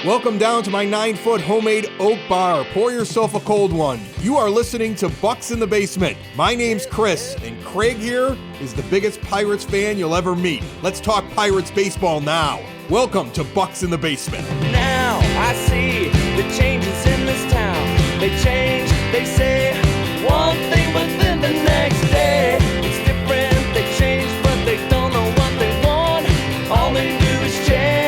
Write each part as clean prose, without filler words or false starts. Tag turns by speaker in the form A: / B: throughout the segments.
A: Welcome down to my 9-foot homemade oak bar. Pour yourself a cold one. You are listening to Bucks in the Basement. My name's Chris, and Craig here is the biggest Pirates fan you'll ever meet. Let's talk Pirates baseball now. Welcome to Bucks in the Basement.
B: Now I see the changes in this town. They change, they say one thing, but then the next day it's different. They change, but they don't know what they want. All they do is change.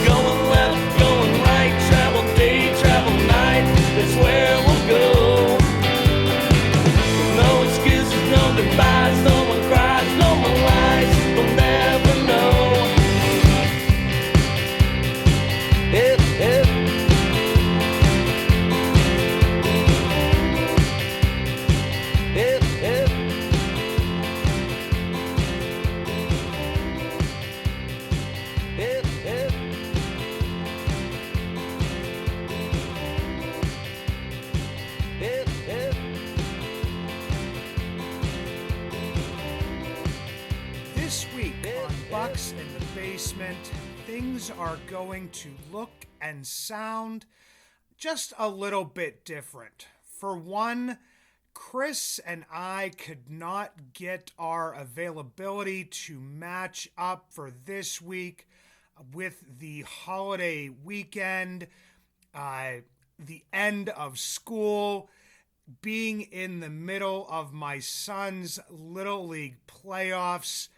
B: Going left, going right, travel day, travel night. That's where we'll go. No excuses, no goodbyes, no one cries, no more lies. We'll never know.
C: This week on Bucks in the Basement, things are going to look and sound just a little bit different. For one, Chris and I could not get our availability to match up for this week with the holiday weekend, the end of school, being in the middle of my son's Little League playoffs.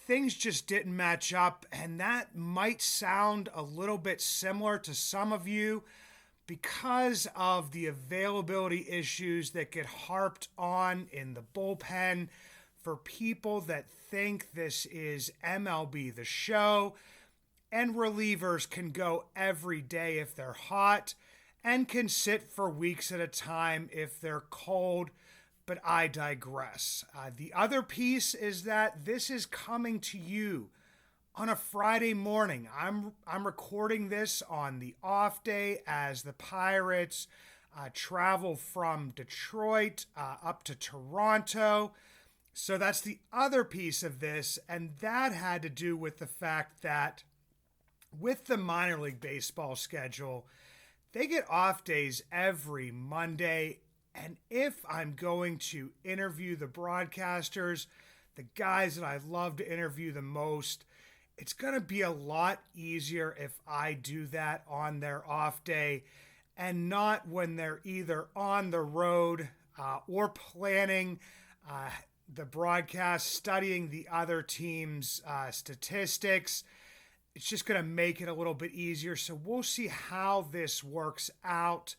C: Things just didn't match up, and that might sound a little bit similar to some of you because of the availability issues that get harped on in the bullpen. For people that think this is MLB The Show, and relievers can go every day if they're hot and can sit for weeks at a time if they're cold. But I digress. The other piece is that this is coming to you on a Friday morning. I'm recording this on the off day as the Pirates travel from Detroit up to Toronto. So that's the other piece of this, and that had to do with the fact that with the minor league baseball schedule, they get off days every Monday. And if I'm going to interview the broadcasters, the guys that I love to interview the most, it's going to be a lot easier if I do that on their off day and not when they're either on the road or planning the broadcast, studying the other team's statistics. It's just going to make it a little bit easier. So we'll see how this works out.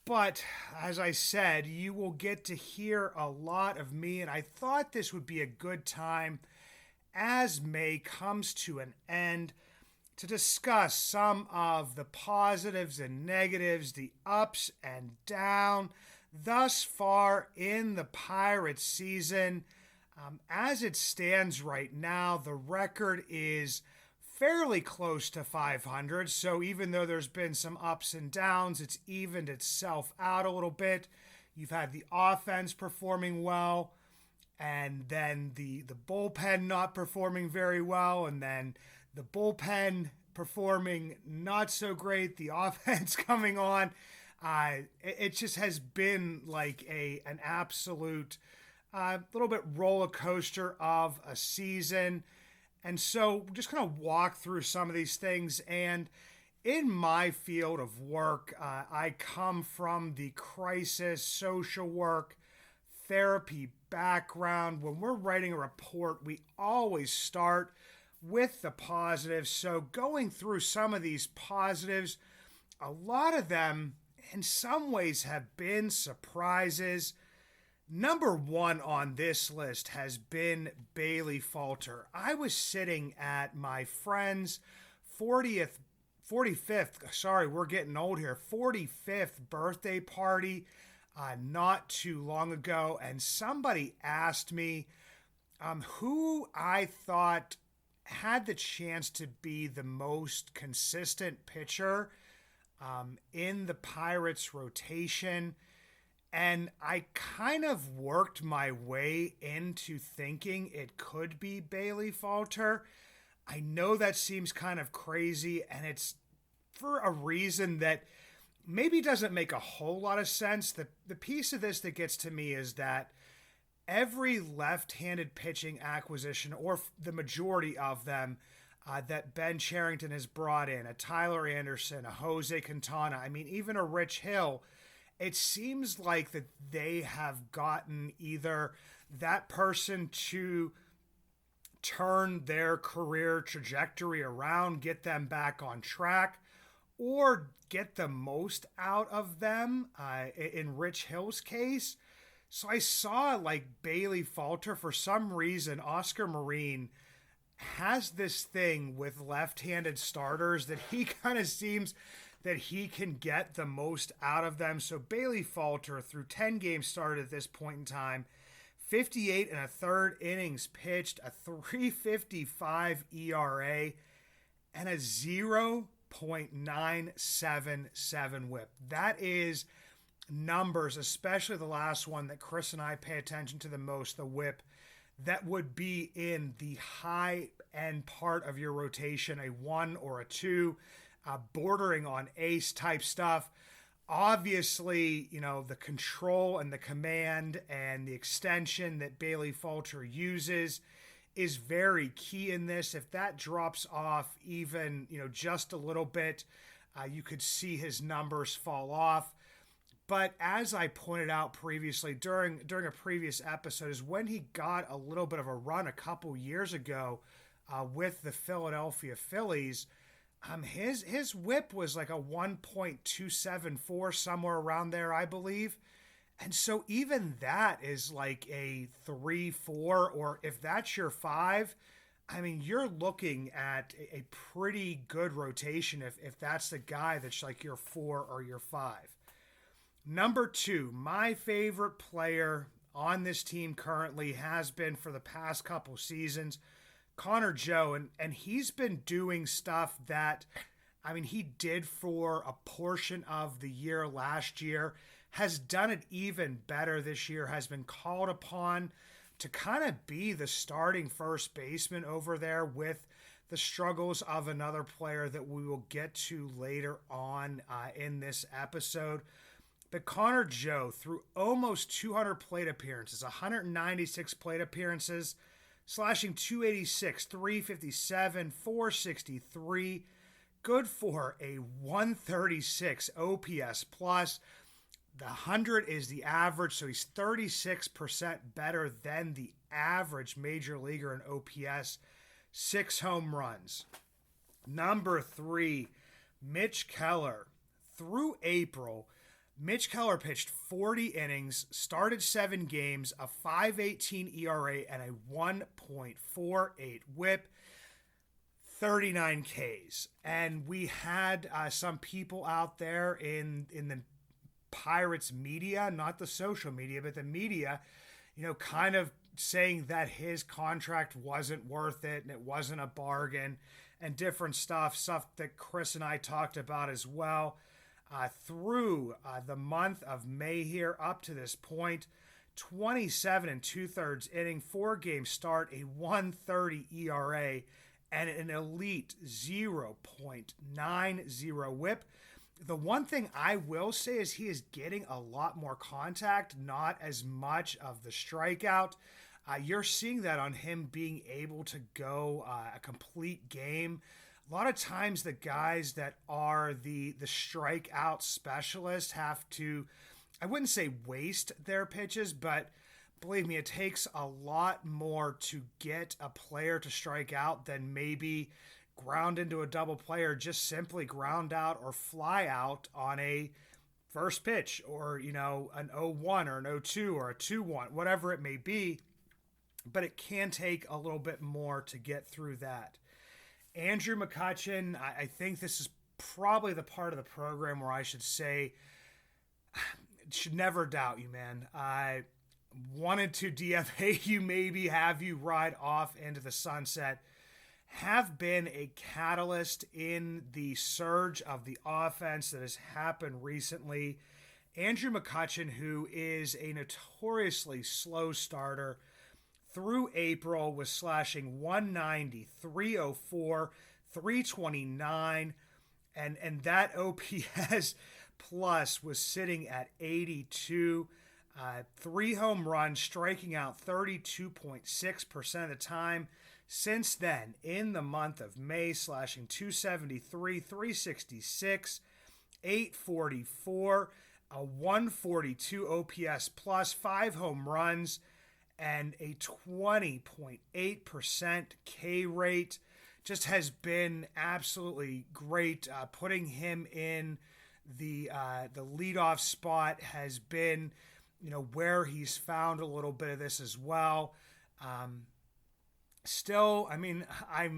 C: But as I said, you will get to hear a lot of me, and I thought this would be a good time as May comes to an end to discuss some of the positives and negatives, the ups and downs thus far in the Pirates season. As it stands right now, the record is fairly close to 500, so even though there's been some ups and downs, it's evened itself out a little bit. You've had the offense performing well, and then the bullpen not performing very well, and then the bullpen performing not so great, the offense coming on. It just has been like an absolute little bit roller coaster of a season. And so just kind of walk through some of these things. And in my field of work, I come from the crisis, social work, therapy background. When we're writing a report, we always start with the positives. So going through some of these positives, a lot of them in some ways have been surprises. Number one on this list has been Bailey Falter. I was sitting at my friend's 45th, we're getting old here, 45th birthday party not too long ago, and somebody asked me who I thought had the chance to be the most consistent pitcher in the Pirates rotation. And I kind of worked my way into thinking it could be Bailey Falter. I know that seems kind of crazy, and it's for a reason that maybe doesn't make a whole lot of sense. The piece of this that gets to me is that every left-handed pitching acquisition, or the majority of them, that Ben Cherington has brought in, a Tyler Anderson, a Jose Quintana, I mean, even a Rich Hill, it seems like that they have gotten either that person to turn their career trajectory around, get them back on track, or get the most out of them. In Rich Hill's case, so I saw like Bailey falter for some reason. Oscar Marine has this thing with left-handed starters that he kind of seems that he can get the most out of them. So Bailey falter through 10 games started at this point in time, 58 and a third innings pitched, a 3.55 ERA, and a 0.977 whip. That is numbers, especially the last one that Chris and I pay attention to the most, the whip, that would be in the high end part of your rotation, a 1 or a 2, bordering on ace type stuff. Obviously, you know, the control and the command and the extension that Bailey Falter uses is very key in this. If that drops off even, you know, just a little bit, you could see his numbers fall off. But as I pointed out previously during a previous episode, is when he got a little bit of a run a couple years ago with the Philadelphia Phillies. His whip was like a 1.274, somewhere around there, I believe. And so even that is like a 3-4, or if that's your 5, I mean, you're looking at a pretty good rotation if that's the guy that's like your 4 or your 5. Number 2, my favorite player on this team currently has been for the past couple seasons, Connor Joe, and he's been doing stuff that, I mean, he did for a portion of the year last year, has done it even better this year, has been called upon to kind of be the starting first baseman over there with the struggles of another player that we will get to later on in this episode. But Connor Joe, through almost 200 plate appearances, 196 plate appearances, slashing 286, 357, 463, good for a 136 OPS plus. The 100 is the average, so he's 36% better than the average major leaguer in OPS. 6 home runs. Number 3, Mitch Keller. Through April, Mitch Keller pitched 40 innings, started 7 games, a 5.18 ERA, and a 1.48 whip, 39 Ks. And we had some people out there in the Pirates media, not the social media, but the media, you know, kind of saying that his contract wasn't worth it and it wasn't a bargain and different stuff that Chris and I talked about as well. Through the month of May here up to this point, 27 and 2/3 inning, 4-game start, a 1.30 ERA, and an elite 0.90 whip. The one thing I will say is he is getting a lot more contact, not as much of the strikeout. You're seeing that on him being able to go a complete game. A lot of times the guys that are the strikeout specialists have to, I wouldn't say waste their pitches, but believe me, it takes a lot more to get a player to strike out than maybe ground into a double play or just simply ground out or fly out on a first pitch, or, you know, an 0-1 or an 0-2 or a 2-1, whatever it may be. But it can take a little bit more to get through that. Andrew McCutchen, I think this is probably the part of the program where I should say, should never doubt you, man. I wanted to DFA you, maybe have you ride off into the sunset. Have been a catalyst in the surge of the offense that has happened recently. Andrew McCutchen, who is a notoriously slow starter, through April was slashing 190, 304, 329, and that OPS plus was sitting at 82. 3 home runs, striking out 32.6% of the time. Since then, in the month of May, slashing 273, 366, 844, a 142 OPS plus, 5 home runs, and a 20.8% K rate. Just has been absolutely great. Putting him in the leadoff spot has been, where he's found a little bit of this as well. Still, I mean, I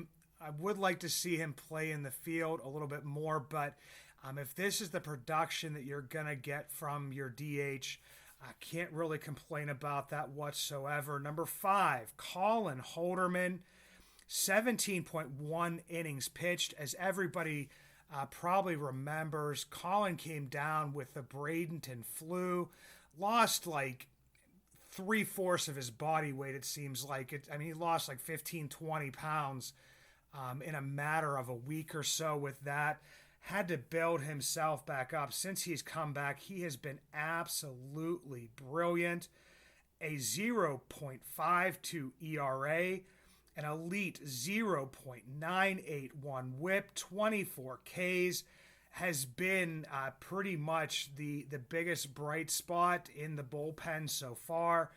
C: would like to see him play in the field a little bit more, but if this is the production that you're going to get from your DH, I can't really complain about that whatsoever. Number 5, Colin Holderman, 17.1 innings pitched. As everybody probably remembers, Colin came down with the Bradenton flu, lost like 3/4 of his body weight, it seems like. He lost like 15, 20 pounds in a matter of a week or so with that. Had to build himself back up. Since he's come back, he has been absolutely brilliant. A 0.52 ERA, an elite 0.981 whip, 24 Ks, has been pretty much the biggest bright spot in the bullpen so far.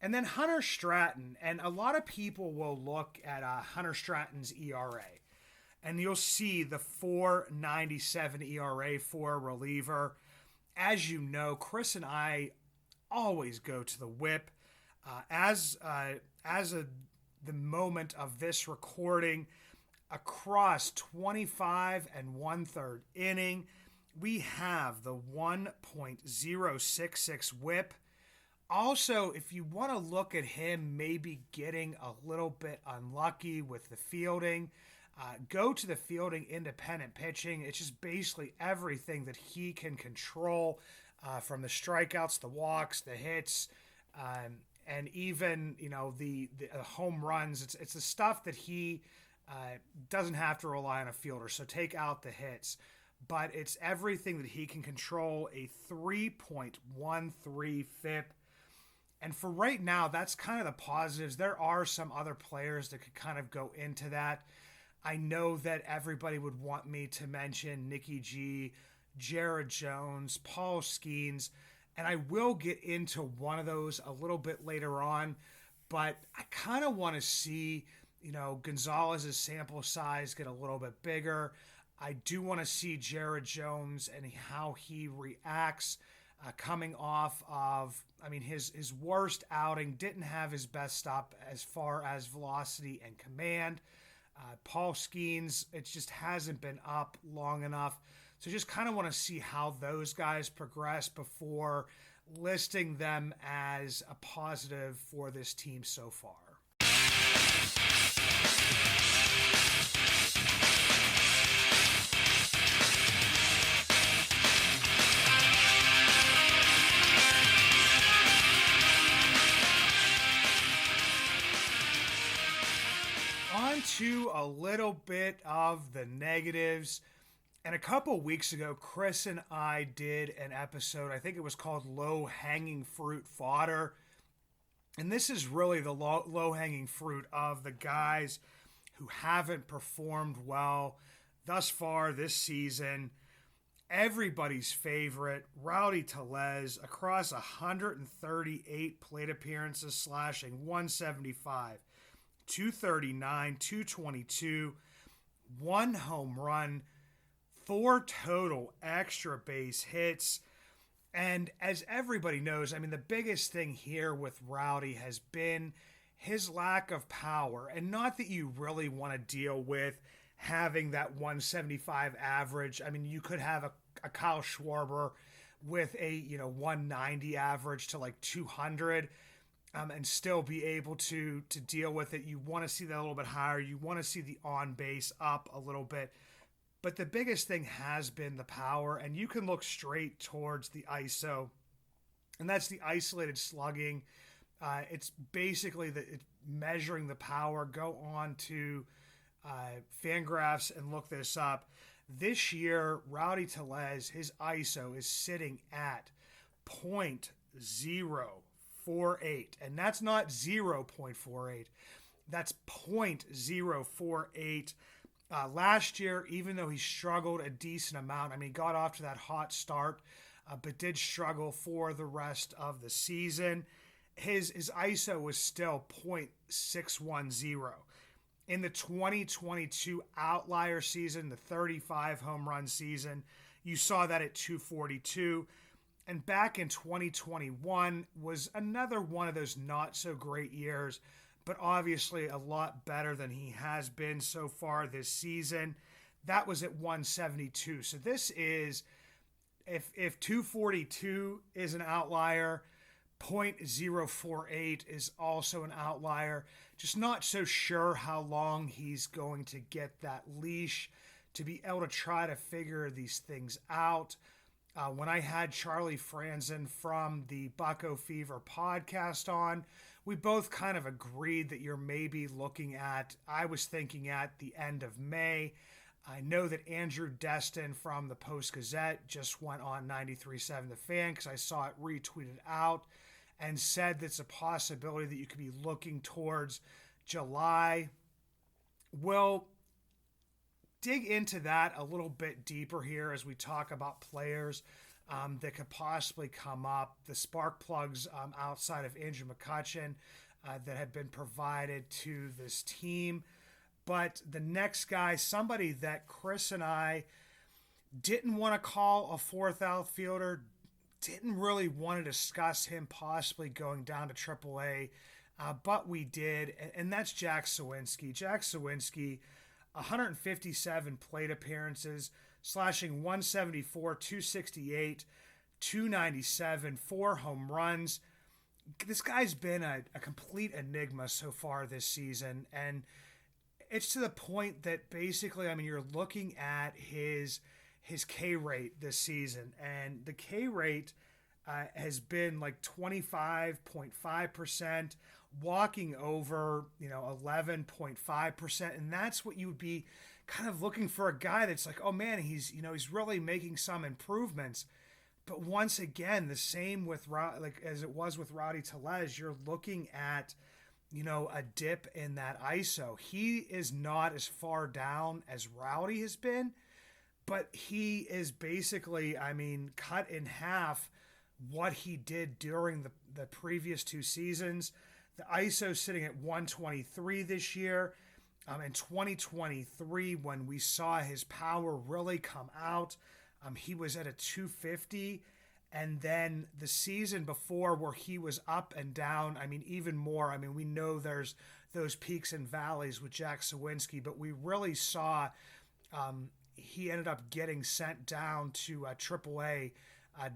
C: And then Hunter Stratton, and a lot of people will look at Hunter Stratton's ERA, and you'll see the 4.97 ERA for a reliever. As you know, Chris and I always go to the whip. The moment of this recording, across 25 1/3 inning, we have the 1.066 whip. Also, if you want to look at him maybe getting a little bit unlucky with the fielding, go to the fielding independent pitching. It's just basically everything that he can control, from the strikeouts, the walks, the hits, and even the home runs. It's the stuff that he doesn't have to rely on a fielder. So take out the hits, but it's everything that he can control. A 3.13 FIP. And for right now, that's kind of the positives. There are some other players that could kind of go into that. I know that everybody would want me to mention Nicky G, Jared Jones, Paul Skeens, and I will get into one of those a little bit later on, but I kind of want to see, Gonzalez's sample size get a little bit bigger. I do want to see Jared Jones and how he reacts coming off of, his worst outing. Didn't have his best stop as far as velocity and command. Paul Skeens, it just hasn't been up long enough. So just kind of want to see how those guys progress before listing them as a positive for this team so far. On to a little bit of the negatives. And a couple weeks ago, Chris and I did an episode, I think it was called Low-Hanging Fruit Fodder. And this is really the low-hanging fruit of the guys who haven't performed well thus far this season. Everybody's favorite, Rowdy Tellez, across 138 plate appearances, slashing 175, 239, 222, 1 home run, 4 total extra base hits. And as everybody knows, the biggest thing here with Rowdy has been his lack of power. And not that you really want to deal with having that 175 average. You could have a Kyle Schwarber with a 190 average to like 200 and still be able to deal with it. You want to see that a little bit higher. You want to see the on base up a little bit. But the biggest thing has been the power, and you can look straight towards the ISO, and that's the isolated slugging It's basically it's measuring the power. Go on to Fangraphs and look this up. This year, Rowdy Tellez, his ISO is sitting at 0.048, and that's not 0.48. That's 0.048. Last year, even though he struggled a decent amount, he got off to that hot start, but did struggle for the rest of the season. His ISO was still 0.610. In the 2022 outlier season, the 35 home run season, you saw that at 242. And back in 2021 was another one of those not so great years, but obviously a lot better than he has been so far this season. That was at 172. So this is, if 242 is an outlier, 0.048 is also an outlier. Just not so sure how long he's going to get that leash to be able to try to figure these things out. When I had Charlie Franzen from the Bucko Fever podcast on, we both kind of agreed that you're maybe looking at, I was thinking at the end of May. I know that Andrew Destin from the Post-Gazette just went on 93.7 The Fan because I saw it retweeted out and said that's a possibility that you could be looking towards July. We'll dig into that a little bit deeper here as we talk about players that could possibly come up, the spark plugs outside of Andrew McCutchen that have been provided to this team. But the next guy, somebody that Chris and I didn't want to call a fourth outfielder, didn't really want to discuss him possibly going down to AAA, but we did, and that's Jack Suwinski. Jack Suwinski, 157 plate appearances, slashing 174, 268, 297, 4 home runs. This guy's been a complete enigma so far this season, and it's to the point that basically, you're looking at his K rate this season, and the K rate has been like 25.5%, walking over 11.5%, and that's what you would be kind of looking for, a guy that's like, oh man, he's really making some improvements. But once again, the same with as it was with Rowdy Tellez, you're looking at a dip in that ISO. He is not as far down as Rowdy has been, but he is basically, cut in half what he did during the previous 2 seasons. The ISO sitting at 123 this year. In 2023, when we saw his power really come out, he was at a 250. And then the season before, where he was up and down, even more. We know there's those peaks and valleys with Jack Suwinski, but we really saw he ended up getting sent down to AAA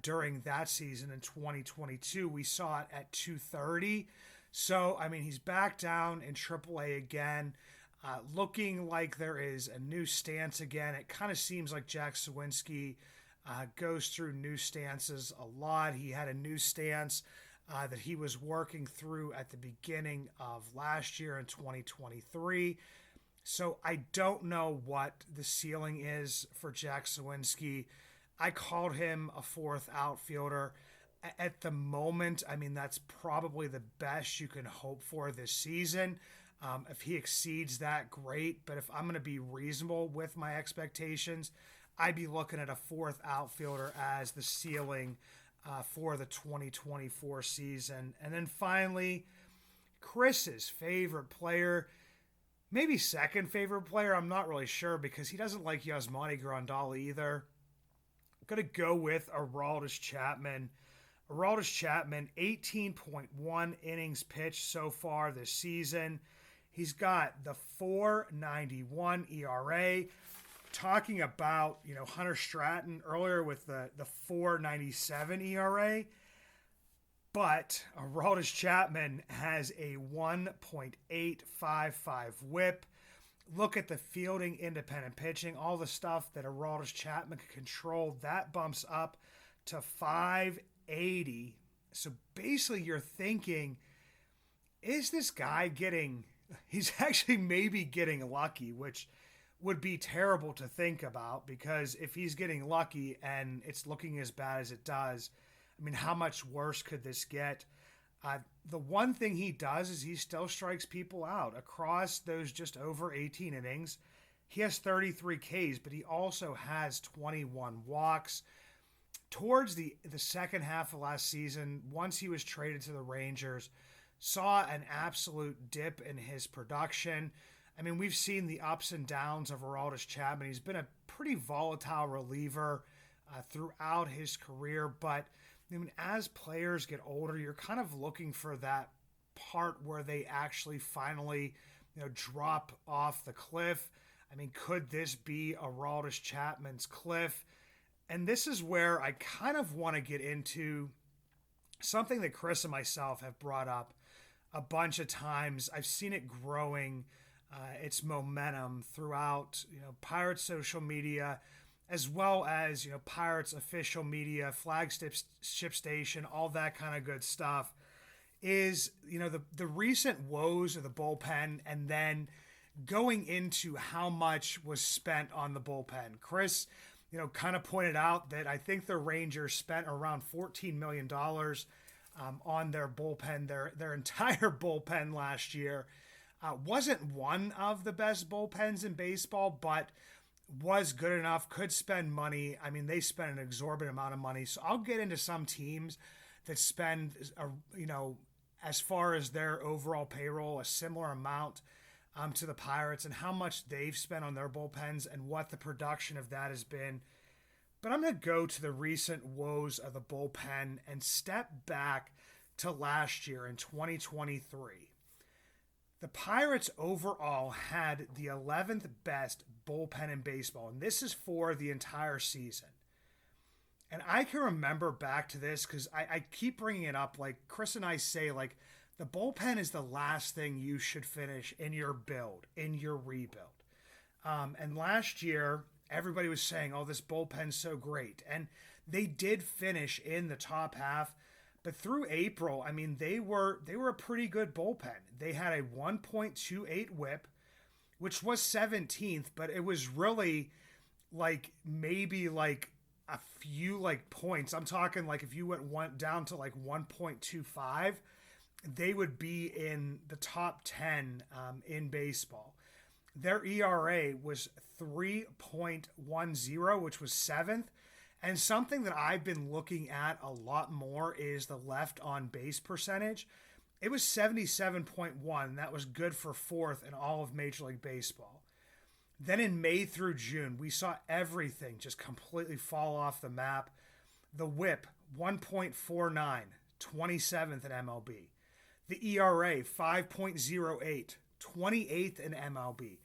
C: during that season in 2022. We saw it at 230. So, he's back down in AAA again, looking like there is a new stance again. It kind of seems like Jack Suwinski goes through new stances a lot. He had a new stance that he was working through at the beginning of last year in 2023. So I don't know what the ceiling is for Jack Suwinski. I called him a fourth outfielder. At the moment, that's probably the best you can hope for this season. If he exceeds that, great. But if I'm going to be reasonable with my expectations, I'd be looking at a fourth outfielder as the ceiling for the 2024 season. And then finally, Chris's favorite player, maybe second favorite player, I'm not really sure, because he doesn't like Yasmani Grandal either. I'm going to go with Aroldis Chapman. Aroldis Chapman, 18.1 innings pitched so far this season. He's got the 4.91 ERA. Talking about, Hunter Stratton earlier with the 4.97 ERA. But Aroldis Chapman has a 1.855 whip. Look at the fielding, independent pitching, all the stuff that Aroldis Chapman can control. That bumps up to 580. So basically you're thinking is this guy he's actually maybe getting lucky, which would be terrible to think about, because if he's getting lucky and it's looking as bad as it does, I mean, how much worse could this get? The one thing he does is he still strikes people out across those just over 18 innings. He has 33 Ks, but he also has 21 walks. Towards the second half of last season, once he was traded to the Rangers, saw an absolute dip in his production. I mean, we've seen the ups and downs of Aroldis Chapman. He's been a pretty volatile reliever throughout his career, but I mean, as players get older, you're kind of looking for that part where they actually finally, drop off the cliff. I mean, could this be Aroldis Chapman's cliff? And this is where I kind of want to get into something that Chris and myself have brought up a bunch of times. I've seen it growing, its momentum throughout, Pirates social media, as well as, Pirates official media, flagship station, all that kind of good stuff, is, the recent woes of the bullpen, and then going into how much was spent on the bullpen. Chris, kind of pointed out that I think the Rangers spent around $14 million on their bullpen. Their entire bullpen last year wasn't one of the best bullpens in baseball, but was good enough, could spend money. I mean, they spent an exorbitant amount of money. So I'll get into some teams that spend, as far as their overall payroll, a similar amount to the Pirates, and how much they've spent on their bullpens and what the production of that has been. But I'm going to go to the recent woes of the bullpen and step back to last year in 2023. The Pirates overall had the 11th best bullpen in baseball, and this is for the entire season. And I can remember back to this because I keep bringing it up. Like Chris and I say, like, the bullpen is the last thing you should finish in your build, in your rebuild. And last year, everybody was saying, oh, this bullpen's so great. And they did finish in the top half. But through April, I mean, they were a pretty good bullpen. They had a 1.28 whip, which was 17th, but it was really like maybe like a few like points. I'm talking like if you went down to like 1.25, they would be in the top 10 in baseball. Their ERA was 3.10, which was 7th. And something that I've been looking at a lot more is the left on base percentage. It was 77.1, and that was good for 4th in all of Major League Baseball. Then in May through June, we saw everything just completely fall off the map. The whip, 1.49, 27th in MLB. The ERA, 5.08, 28th in MLB.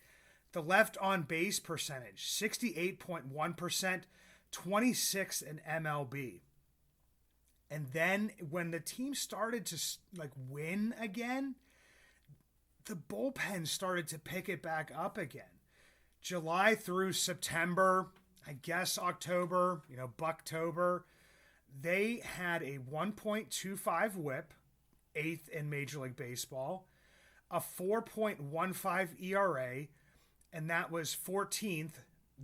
C: The left on base percentage, 68.1%, 26th in MLB. And then when the team started to like win again, the bullpen started to pick it back up again. July through September, I guess October, Bucktober, they had a 1.25 whip, 8th in Major League Baseball, a 4.15 ERA, and that was 14th.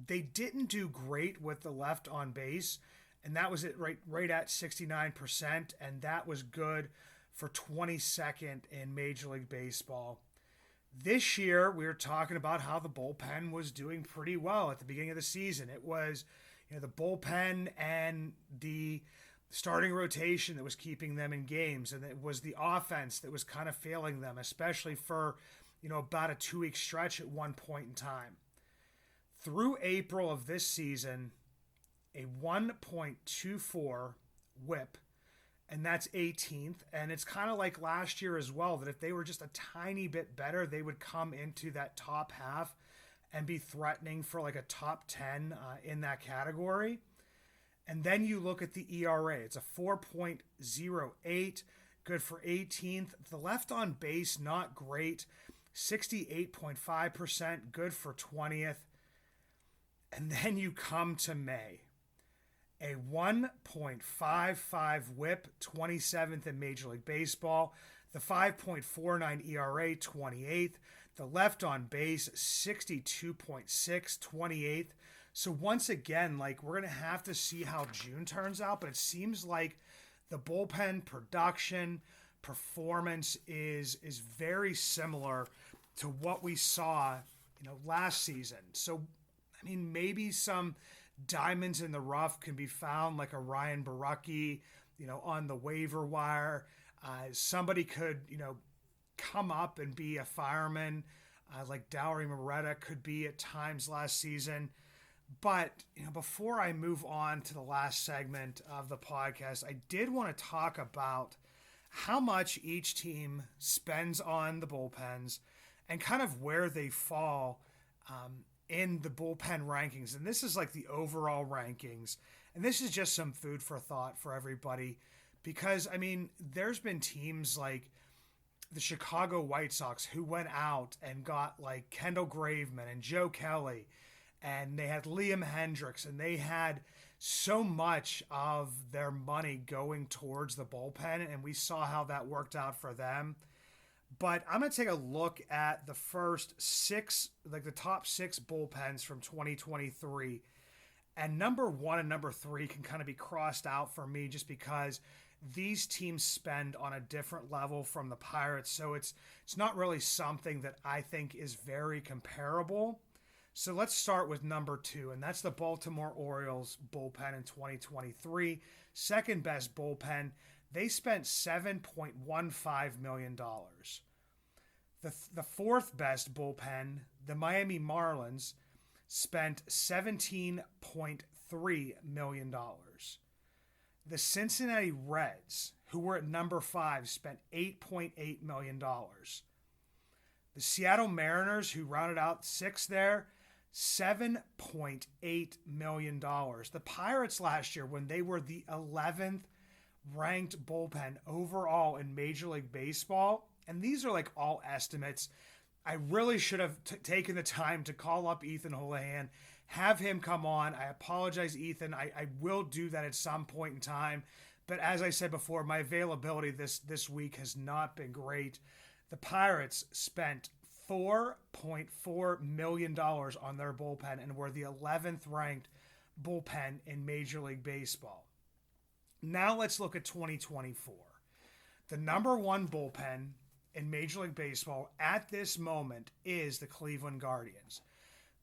C: They didn't do great with the left on base, and that was it right at 69%, and that was good for 22nd in Major League Baseball. This year, we were talking about how the bullpen was doing pretty well at the beginning of the season. It was, the bullpen and the starting rotation that was keeping them in games, and it was the offense that was kind of failing them, especially for, about a 2-week stretch at one point in time. Through April of this season, a 1.24 whip, and that's 18th. And it's kind of like last year as well, that if they were just a tiny bit better, they would come into that top half and be threatening for like a top 10 in that category. And then you look at the ERA. It's a 4.08, good for 18th. The left on base, not great, 68.5%, good for 20th. And then you come to May. A 1.55 whip, 27th in Major League Baseball. The 5.49 ERA, 28th. The left on base, 62.6, 28th. So once again, like, we're going to have to see how June turns out, but it seems like the bullpen production performance is very similar to what we saw, last season. So, I mean, maybe some diamonds in the rough can be found, like a Ryan Baracki, on the waiver wire. Somebody could, come up and be a fireman, like Dowry Moretta could be at times last season. But, before I move on to the last segment of the podcast, I did want to talk about how much each team spends on the bullpens and kind of where they fall in the bullpen rankings. And this is like the overall rankings. And this is just some food for thought for everybody. Because, I mean, there's been teams like the Chicago White Sox who went out and got like Kendall Graveman and Joe Kelly. And they had Liam Hendricks. And they had so much of their money going towards the bullpen. And we saw how that worked out for them. But I'm going to take a look at the first six, like the top six bullpens from 2023. And number 1 and number 3 can kind of be crossed out for me just because these teams spend on a different level from the Pirates. So it's not really something that I think is very comparable. So let's start with number 2, and that's the Baltimore Orioles bullpen in 2023. Second best bullpen. They spent $7.15 million. The fourth best bullpen, the Miami Marlins, spent $17.3 million. The Cincinnati Reds, who were at number 5, spent $8.8 million. The Seattle Mariners, who rounded out 6th there, $7.8 million. The Pirates last year, when they were the 11th ranked bullpen overall in Major League Baseball, and these are like all estimates. I really should have taken the time to call up Ethan Houlihan, have him come on. I apologize, Ethan. I will do that at some point in time. But as I said before, my availability this week has not been great. The Pirates spent $4.4 million on their bullpen and were the 11th ranked bullpen in Major League Baseball. Now let's look at 2024. The number 1 bullpen in Major League Baseball at this moment is the Cleveland Guardians.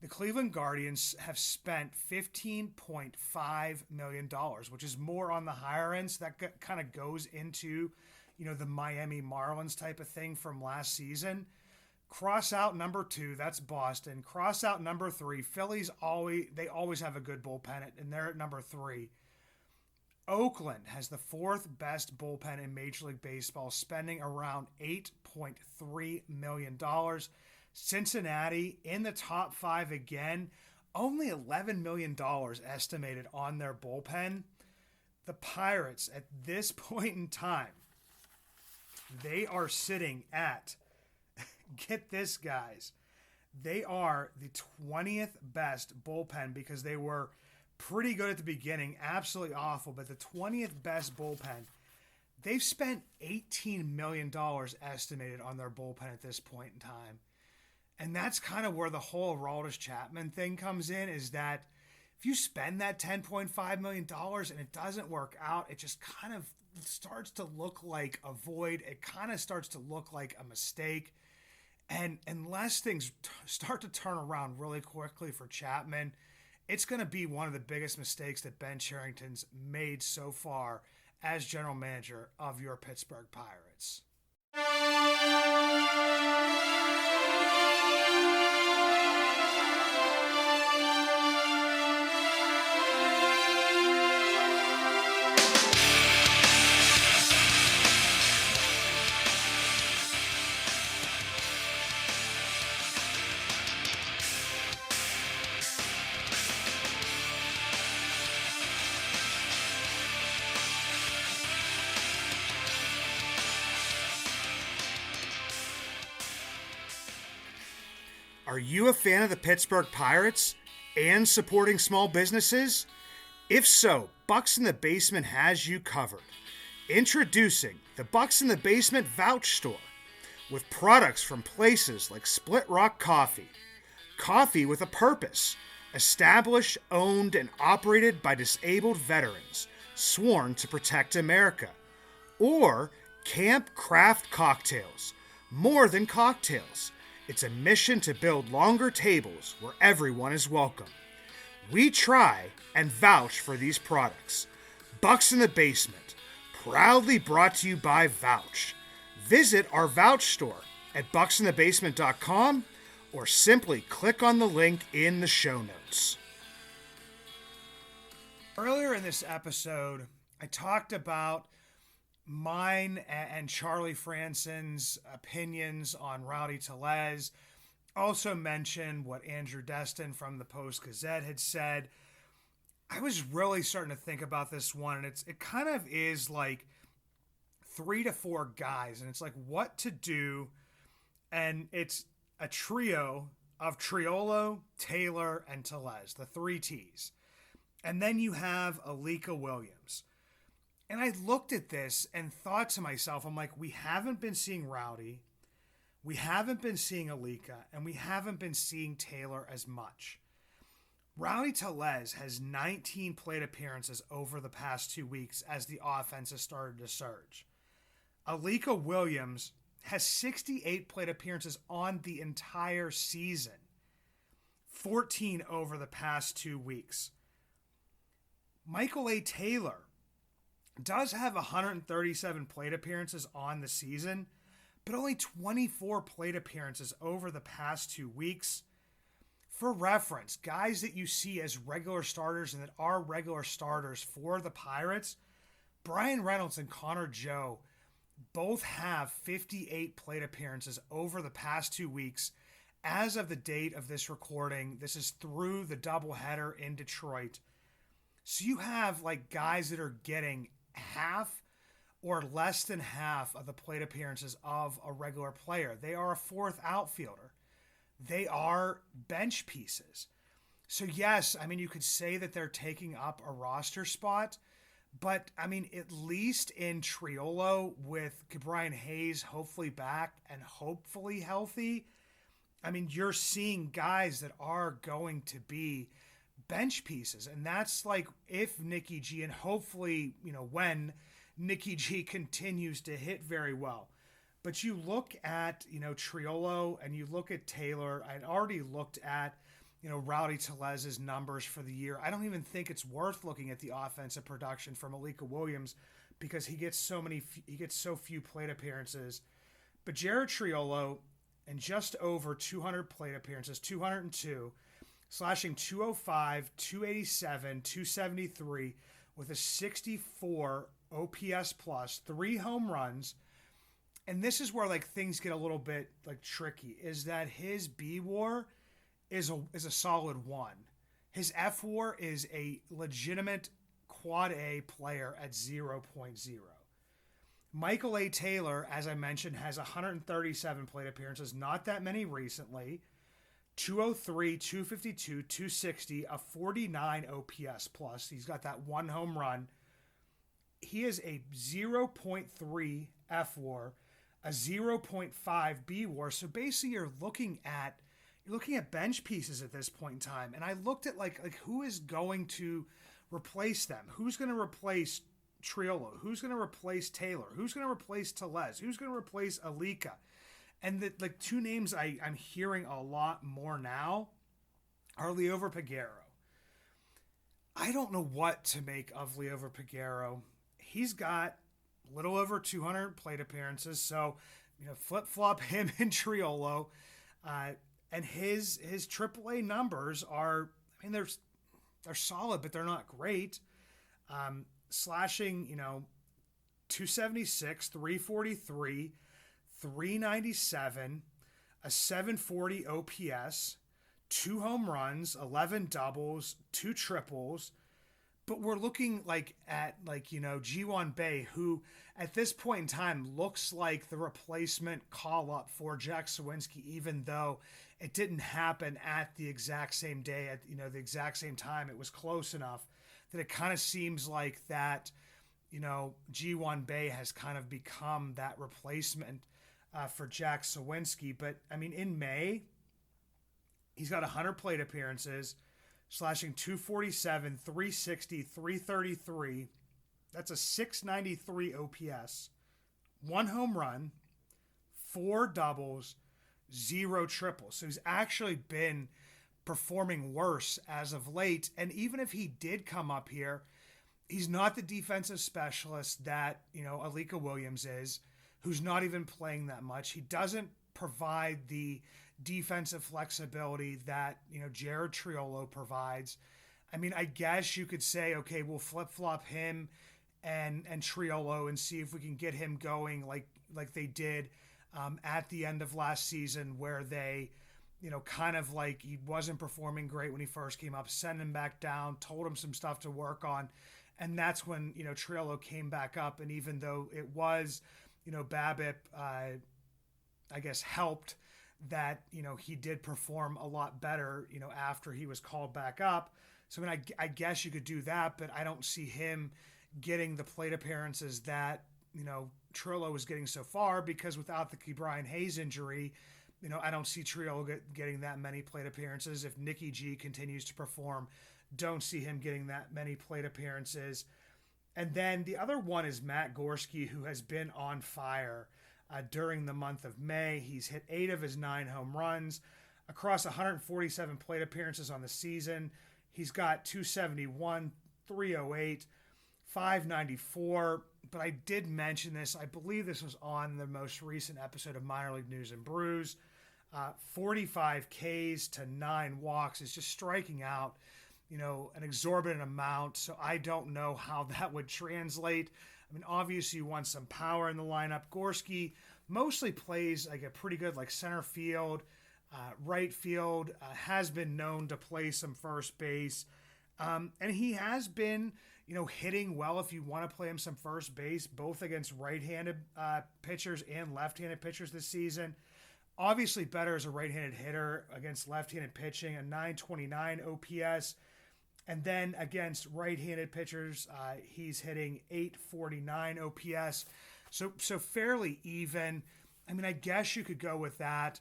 C: The Cleveland Guardians have spent $15.5 million, which is more on the higher end. So that kind of goes into, the Miami Marlins type of thing from last season. Cross out number 2, that's Boston. Cross out number 3, Phillies always have a good bullpen, and they're at number 3. Oakland has the 4th best bullpen in Major League Baseball, spending around $8.3 million. Cincinnati in the top 5 again, only $11 million estimated on their bullpen. The Pirates, at this point in time, they are sitting at, get this, guys, they are the 20th best bullpen because they were pretty good at the beginning, absolutely awful, but the 20th best bullpen. They've spent $18 million estimated on their bullpen at this point in time. And that's kind of where the whole Aroldis Chapman thing comes in, is that if you spend that $10.5 million and it doesn't work out, it just kind of starts to look like a void. It kind of starts to look like a mistake. And unless things start to turn around really quickly for Chapman, it's going to be one of the biggest mistakes that Ben Cherington's made so far as general manager of your Pittsburgh Pirates. Are you a fan of the Pittsburgh Pirates and supporting small businesses? If so, Bucks in the Basement has you covered. Introducing the Bucks in the Basement Vouch Store with products from places like Split Rock Coffee. Coffee with a purpose. Established, owned, and operated by disabled veterans, sworn to protect America. Or Camp Craft Cocktails. More than cocktails. It's a mission to build longer tables where everyone is welcome. We try and vouch for these products. Bucks in the Basement. Proudly brought to you by Vouch. Visit our Vouch store at bucksinthebasement.com or simply click on the link in the show notes. Earlier in this episode, I talked about mine and Charlie Franson's opinions on Rowdy Tellez. Also mentioned what Andrew Destin from the Post-Gazette had said. I was really starting to think about this one, and it kind of is like 3 to 4 guys, and it's like what to do, and it's a trio of Triolo, Taylor, and Tellez, the 3 T's. And then you have Alika Williams. And I looked at this and thought to myself, I'm like, we haven't been seeing Rowdy, we haven't been seeing Alika, and we haven't been seeing Taylor as much. Rowdy Tellez has 19 plate appearances over the past 2 weeks as the offense has started to surge. Alika Williams has 68 plate appearances on the entire season, 14 over the past 2 weeks. Michael A. Taylor does have 137 plate appearances on the season, but only 24 plate appearances over the past 2 weeks. For reference, guys that you see as regular starters and that are regular starters for the Pirates, Brian Reynolds and Connor Joe both have 58 plate appearances over the past 2 weeks. As of the date of this recording, this is through the doubleheader in Detroit. So you have like guys that are getting half or less than half of the plate appearances of a regular player. They are a 4th outfielder. They are bench pieces. So yes, I mean, you could say that they're taking up a roster spot, but I mean, at least in Triolo with Brian Hayes hopefully back and hopefully healthy, I mean, you're seeing guys that are going to be bench pieces. And that's like if Nicky G, and hopefully, when Nicky G continues to hit very well. But you look at, Triolo and you look at Taylor. I'd already looked at, Rowdy Tellez's numbers for the year. I don't even think it's worth looking at the offensive production from Alika Williams because he gets so few plate appearances. But Jared Triolo, in just over 200 plate appearances, 202, slashing 205, 287, 273 with a 64 OPS plus, 3 home runs. And this is where like things get a little bit like tricky, is that his B WAR is a solid 1. His F WAR is a legitimate quad A player at 0.0. Michael A. Taylor, as I mentioned, has 137 plate appearances, not that many recently. 203, 252, 260, a 49 OPS plus. He's got that 1 home run. He is a 0.3 F WAR, a 0.5 B WAR. So basically you're looking at bench pieces at this point in time. And I looked at like who is going to replace them? Who's going to replace Triolo? Who's going to replace Taylor? Who's going to replace Tellez? Who's going to replace Alika? And the like 2 names I'm hearing a lot more now are Liover Peguero. I don't know what to make of Liover Peguero. He's got a little over 200 plate appearances, so flip-flop him and Triolo. And his AAA numbers are, I mean, they're solid, but they're not great. Slashing, 276, 343, 397, a 740 OPS, 2 home runs, 11 doubles, 2 triples. But we're looking at Ji-Hwan Bae, who at this point in time looks like the replacement call-up for Jack Sawinski, even though it didn't happen at the exact same day, at the exact same time. It was close enough that it kind of seems like that G1 Bay has kind of become that replacement for Jack Sawinski. But I mean, in May, he's got 100 plate appearances, slashing 247, 360, 333. That's a 693 OPS, 1 home run, 4 doubles, 0 triples. So he's actually been performing worse as of late. And even if he did come up here, he's not the defensive specialist that, Alika Williams is, who's not even playing that much. He doesn't provide the defensive flexibility that, Jared Triolo provides. I mean, I guess you could say, okay, we'll flip-flop him and Triolo and see if we can get him going like they did at the end of last season, where they, kind of like he wasn't performing great when he first came up, sent him back down, told him some stuff to work on. And that's when, Triolo came back up. And even though it was, BABIP, I guess, helped that, he did perform a lot better, after he was called back up. So, I mean, I guess you could do that, but I don't see him getting the plate appearances that, Triolo was getting so far, because without the Ke'Bryan Hayes injury, I don't see Triolo getting that many plate appearances. If Nicky G continues to perform, don't see him getting that many plate appearances. And then the other one is Matt Gorski, who has been on fire during the month of May. He's hit 8 of his 9 home runs across 147 plate appearances on the season. He's got 271, 308, 594. But I did mention this. I believe this was on the most recent episode of Minor League News and Brews. 45 Ks to 9 walks is just striking out, an exorbitant amount. So I don't know how that would translate. I mean, obviously you want some power in the lineup. Gorski mostly plays like a pretty good center field, right field, has been known to play some first base. And he has been, hitting well if you want to play him some first base, both against right-handed pitchers and left-handed pitchers this season. Obviously better as a right-handed hitter against left-handed pitching, a 929 OPS. And then against right-handed pitchers, he's hitting 849 OPS. So fairly even. I mean, I guess you could go with that.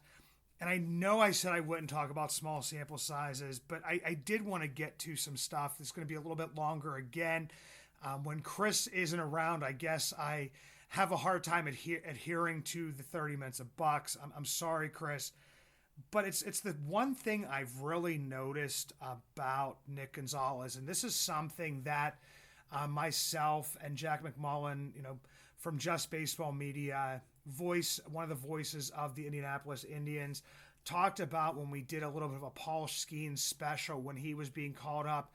C: And I know I said I wouldn't talk about small sample sizes, but I did want to get to some stuff that's going to be a little bit longer again. When Chris isn't around, I guess I have a hard time adhering to the 30 minutes of Bucks. I'm sorry, Chris. But it's the one thing I've really noticed about Nick Gonzalez, and this is something that myself and Jack McMullen, from Just Baseball Media, one of the voices of the Indianapolis Indians, talked about when we did a little bit of a Paul Skeens special when he was being called up.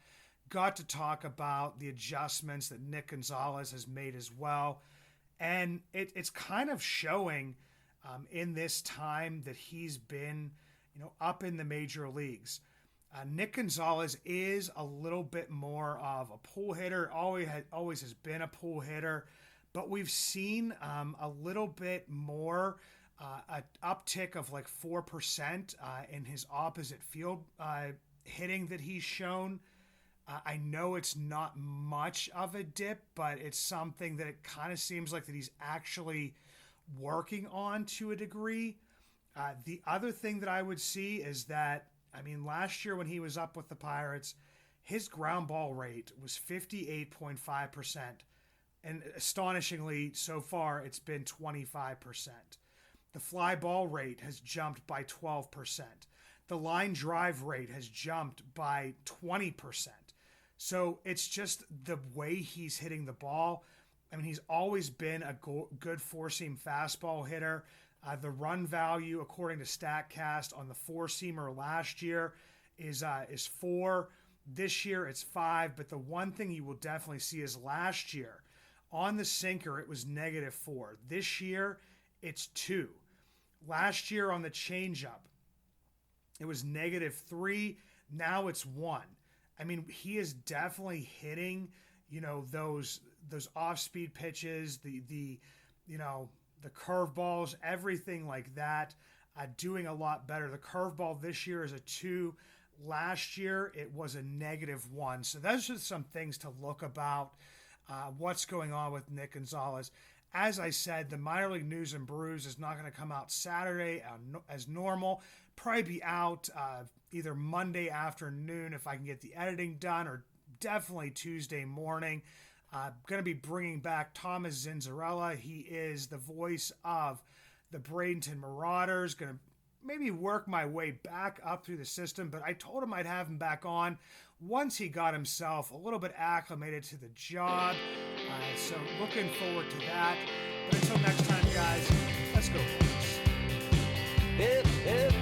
C: Got to talk about the adjustments that Nick Gonzalez has made as well. And it's kind of showing in this time that he's been, up in the major leagues. Nick Gonzalez is a little bit more of a pull hitter, always has been a pull hitter, but we've seen a little bit more, an uptick of 4% in his opposite field hitting that he's shown. I know it's not much of a dip, but it's something that it kind of seems like that he's actually working on to a degree. The other thing that I would see is that, last year when he was up with the Pirates, his ground ball rate was 58.5%. And astonishingly, so far, it's been 25%. The fly ball rate has jumped by 12%. The line drive rate has jumped by 20%. So it's just the way he's hitting the ball. He's always been a good four-seam fastball hitter. The run value, according to StatCast, on the four-seamer last year is 4. This year it's 5. But the one thing you will definitely see is last year on the sinker it was -4. This year it's 2. Last year on the changeup it was -3. Now it's 1. He is definitely hitting, those off-speed pitches, the curveballs, everything like that, doing a lot better. The curveball this year is a 2. Last year, it was a -1. So those are some things to look about what's going on with Nick Gonzalez. As I said, the minor league news and brews is not going to come out Saturday as normal. Probably be out either Monday afternoon if I can get the editing done, or definitely Tuesday morning. Going to be bringing back Thomas Zinzarella. He is the voice of the Bradenton Marauders. Going to maybe work my way back up through the system, but I told him I'd have him back on once he got himself a little bit acclimated to the job. So looking forward to that. But until next time, guys, let's go.
B: Hip, hip.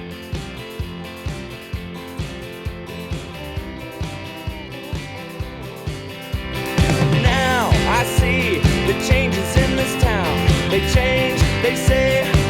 B: Now I see the changes in this town. They change, they say